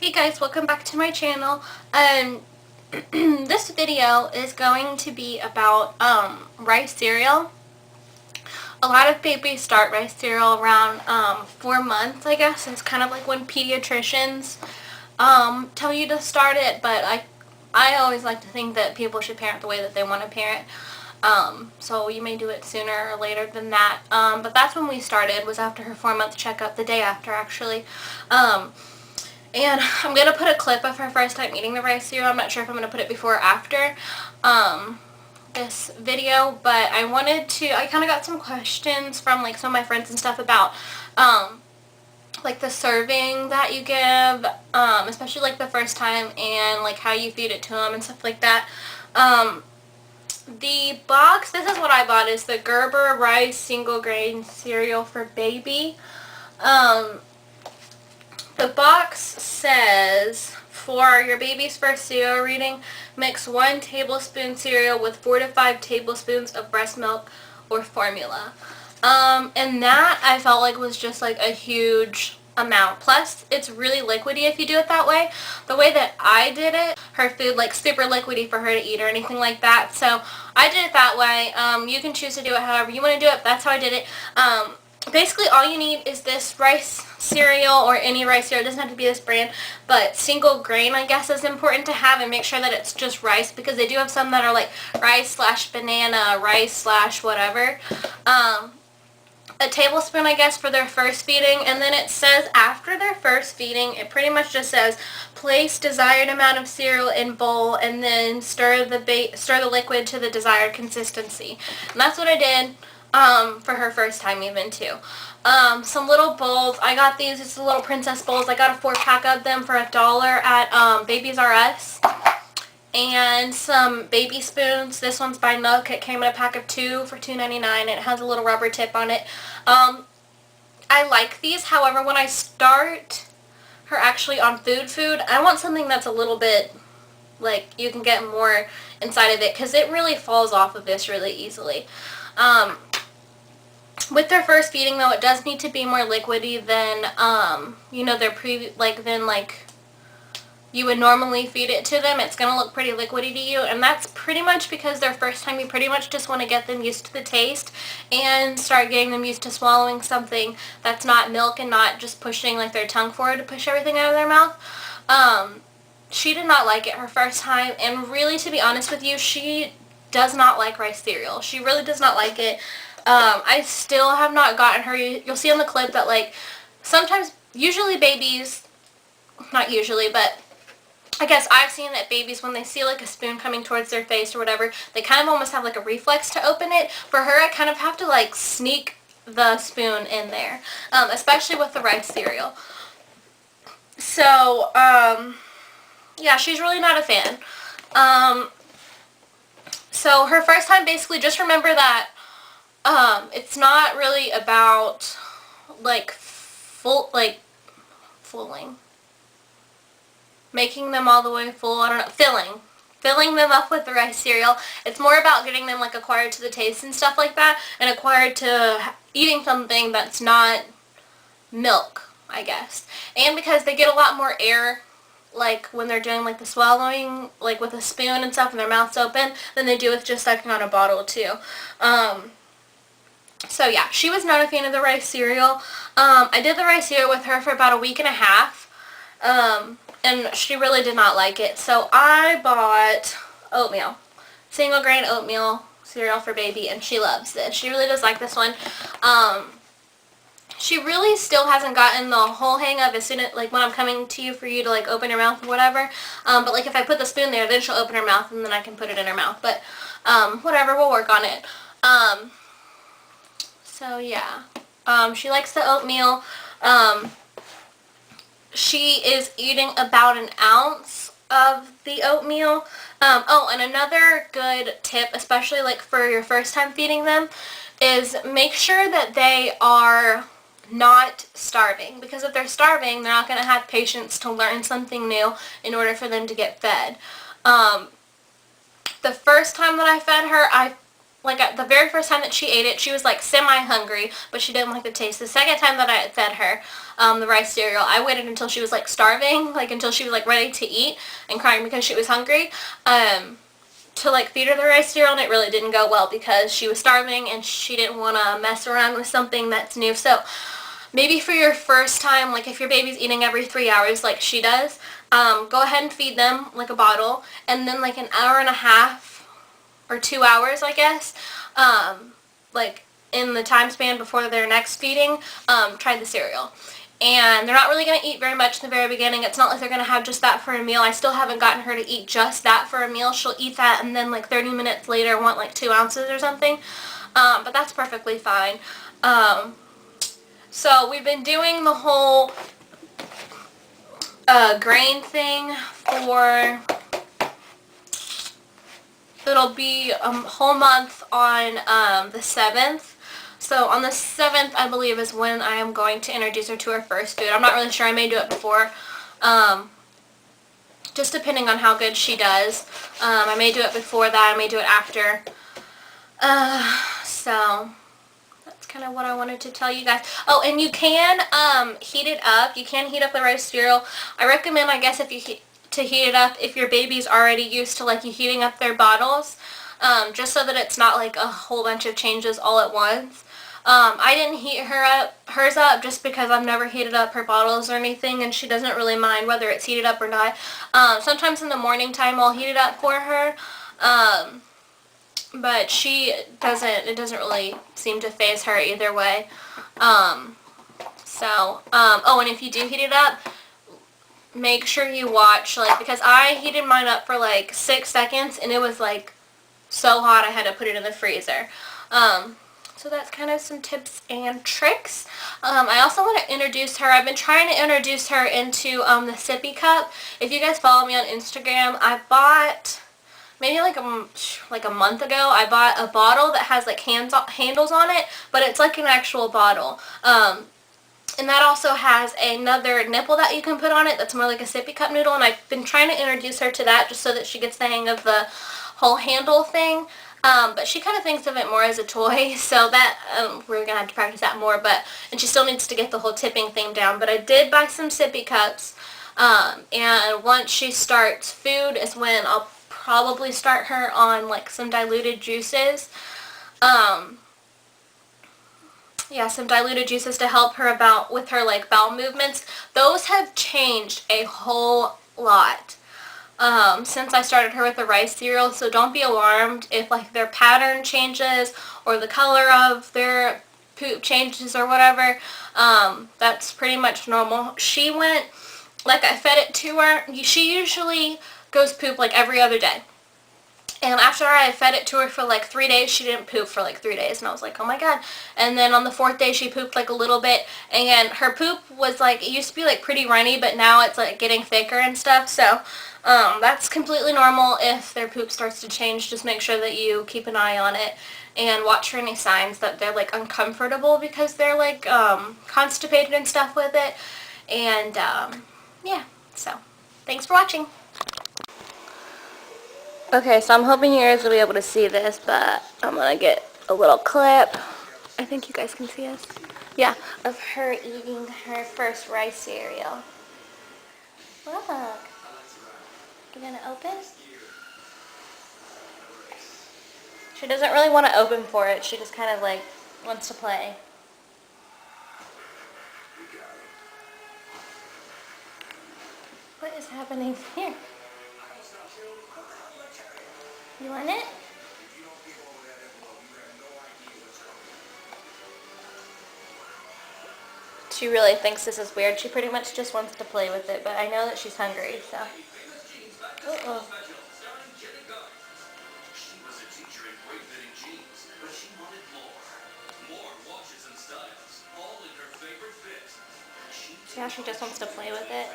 Hey guys, welcome back to my channel. This video is going to be about rice cereal. A lot of babies start rice cereal around 4 months, I guess. It's kind of like when pediatricians tell you to start it, but I always like to think that people should parent the way that they want to parent. So you may do it sooner or later than that. But that's when we started, was after her 4-month checkup, the day after actually. And I'm going to put a clip of her first time eating the rice cereal. I'm not sure if I'm going to put it before or after this video, but I kind of got some questions from like some of my friends and stuff about like the serving that you give, especially like the first time, and like how you feed it to them and stuff like that. The box, this is what I bought, is the Gerber Rice Single Grain Cereal for Baby. The box says, for your baby's first cereal reading, mix 1 tablespoon cereal with 4 to 5 tablespoons of breast milk or formula. And that I felt like was just like a huge amount. Plus, it's really liquidy if you do it that way. The way that I did it, her food like super liquidy for her to eat or anything like that. So I did it that way. You can choose to do it however you want to do it. That's how I did it. Basically all you need is this rice cereal, or any rice cereal. It doesn't have to be this brand, but single grain I guess is important to have, and make sure that it's just rice, because they do have some that are like rice / banana, rice / whatever. A tablespoon I guess for their first feeding, and then it says after their first feeding, it pretty much just says place desired amount of cereal in bowl and then stir the liquid to the desired consistency. And that's what I did for her first time even too. Some little bowls. I got these. It's the little princess bowls. I got a 4-pack of them for $1 at Babies R Us. And some baby spoons. This one's by Nook. It came in a pack of 2 for $2.99. It has a little rubber tip on it. I like these. However, when I start her actually on food, I want something that's a little bit like you can get more inside of it, because it really falls off of this really easily. With their first feeding though, it does need to be more liquidy than you know, than you would normally feed it to them. It's going to look pretty liquidy to you, and that's pretty much because their first time you pretty much just want to get them used to the taste and start getting them used to swallowing something that's not milk and not just pushing like their tongue forward to push everything out of their mouth. She did not like it her first time, and really, to be honest with you, she does not like rice cereal. She really does not like it. I still have not gotten her. You'll see on the clip that like sometimes, usually babies, not usually, but I guess I've seen that babies, when they see like a spoon coming towards their face or whatever, they kind of almost have like a reflex to open it. For her, I kind of have to like sneak the spoon in there, especially with the rice cereal. So, yeah, she's really not a fan. So her first time, basically just remember that it's not really about like fulling. Making them all the way full, I don't know, filling them up with the rice cereal. It's more about getting them like acquired to the taste and stuff like that, and acquired to eating something that's not milk, I guess. And because they get a lot more air like when they're doing like the swallowing, like with a spoon and stuff and their mouth's open, than they do with just sucking on a bottle too. So yeah, she was not a fan of the rice cereal. I did the rice cereal with her for about a week and a half. And she really did not like it. So I bought oatmeal. Single grain oatmeal cereal for baby, and she loves this. She really does like this one. She really still hasn't gotten the whole hang of as soon as, like, when I'm coming to you for you to, like, open your mouth or whatever. But, like, if I put the spoon there, then she'll open her mouth, and then I can put it in her mouth. But, whatever, we'll work on it. So, yeah. She likes the oatmeal. She is eating about an ounce of the oatmeal. Oh, and another good tip, especially like for your first time feeding them, is make sure that they are not starving. Because if they're starving, they're not going to have patience to learn something new in order for them to get fed. The first time that I fed her, like the very first time that she ate it, she was like semi-hungry, but she didn't like the taste. The second time that I fed her the rice cereal, I waited until she was like starving, like until she was like ready to eat and crying because she was hungry, to like feed her the rice cereal, and it really didn't go well because she was starving and she didn't want to mess around with something that's new. So maybe for your first time, like if your baby's eating every 3 hours like she does, go ahead and feed them like a bottle, and then like an hour and a half or 2 hours, I guess, like in the time span before their next feeding, try the cereal. And they're not really going to eat very much in the very beginning. It's not like they're going to have just that for a meal. I still haven't gotten her to eat just that for a meal. She'll eat that and then like 30 minutes later want like 2 ounces or something. But that's perfectly fine. So we've been doing the whole grain thing for... It'll be a whole month on the 7th. So on the 7th, I believe, is when I am going to introduce her to her first food. I'm not really sure. I may do it before. Just depending on how good she does. I may do it before that. I may do it after. So that's kind of what I wanted to tell you guys. Oh, and you can heat it up. You can heat up the rice cereal. I recommend, I guess, if you to heat it up if your baby's already used to like you heating up their bottles, just so that it's not like a whole bunch of changes all at once. I didn't heat hers up just because I've never heated up her bottles or anything, and she doesn't really mind whether it's heated up or not. Sometimes in the morning time I'll heat it up for her, but it doesn't really seem to faze her either way. Oh, and if you do heat it up, make sure you watch, like, because I heated mine up for like 6 seconds and it was like so hot I had to put it in the freezer. So that's kind of some tips and tricks. I also want to introduce her. I've been trying to introduce her into the sippy cup. If you guys follow me on Instagram, I bought, maybe like a month ago, I bought a bottle that has like handles on it, but it's like an actual bottle. And that also has another nipple that you can put on it that's more like a sippy cup noodle, and I've been trying to introduce her to that just so that she gets the hang of the whole handle thing. But she kind of thinks of it more as a toy, so that we're going to have to practice that more, and she still needs to get the whole tipping thing down. But I did buy some sippy cups, and once she starts food is when I'll probably start her on like some diluted juices. Yeah, some diluted juices to help her with her like bowel movements. Those have changed a whole lot since I started her with the rice cereal, so don't be alarmed if like their pattern changes or the color of their poop changes or whatever. That's pretty much normal. She went, like I fed it to her, she usually goes poop like every other day. And after I fed it to her for like 3 days, she didn't poop for like 3 days. And I was like, oh my god. And then on the 4th day, she pooped like a little bit. And her poop was like, it used to be like pretty runny, but now it's like getting thicker and stuff. So that's completely normal if their poop starts to change. Just make sure that you keep an eye on it and watch for any signs that they're like uncomfortable because they're like constipated and stuff with it. And yeah, so thanks for watching. Okay, so I'm hoping you guys will be able to see this, but I'm going to get a little clip. I think you guys can see us. Yeah, of her eating her first rice cereal. Look. You going to open? She doesn't really want to open for it. She just kind of like wants to play. What is happening here? You want it? She really thinks this is weird. She pretty much just wants to play with it, but I know that she's hungry, so. Uh-oh. Yeah, she just wants to play with it.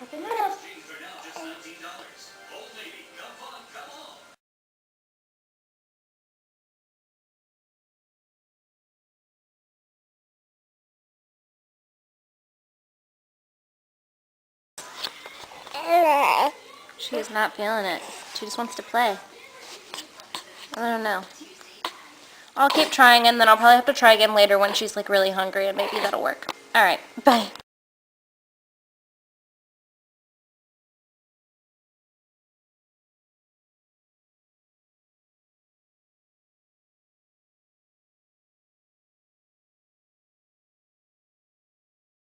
Open it up. She is not feeling it. She just wants to play. I don't know. I'll keep trying, and then I'll probably have to try again later when she's like really hungry, and maybe that'll work. Alright, bye.